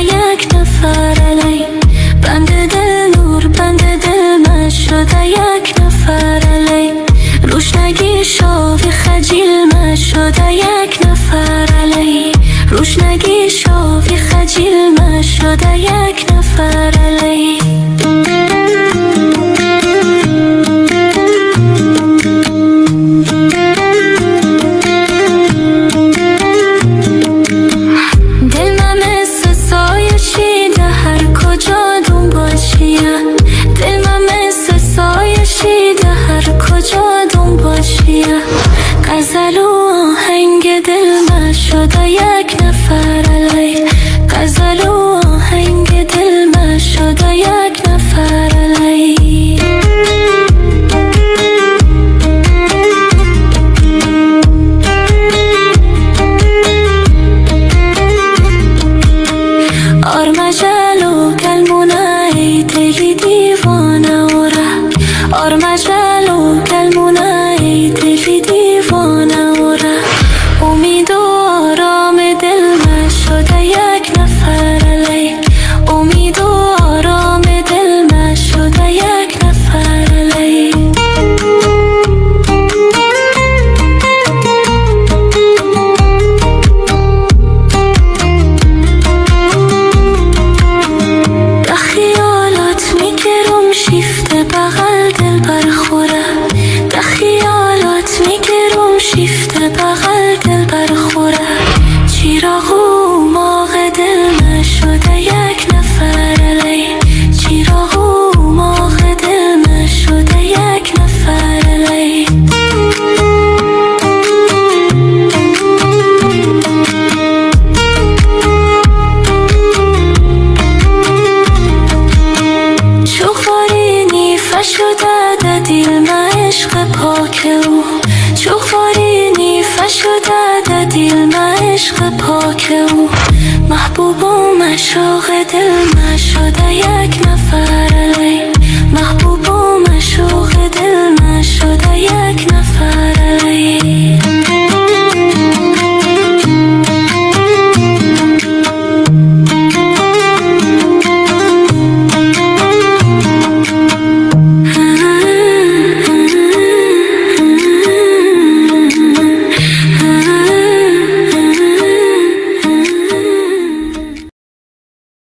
یک نفر علی. بند دل نور بند دل من شده یک نفر علی. روشنگی شاوی خجیل من شده یک نفر علی. روشنگی شاوی خجیل من شده یک نفر علی. غزل و آهنگ دل من شده یک نفر علی. غزل و آهنگ دل من شده یک نفر علی. آرمجل و کلمونه ای دلی دیوانه و ره. آرمجل و کلمونه ای دلی دیوانه و ره. امید و آرام دل من شده یک نفر علی. امید و آرام دل من شده یک نفر علی. به خیالات میگرم شیفت بغل دل برخوره. به خیالات میگرم شیفت بغل دل برخوره. چراغ و ماغ دل من شده یک نفر علی. چراغ و ماغ دل من شده یک نفر علی. چوخواری نیفه شده ده دیل من عشق پاک او. چوخواری نیفه شده ده دیل من عشق پاک او. محبوب و مشوق دل من شده یک نفر علی. محبوب و مشوق دل من شده یک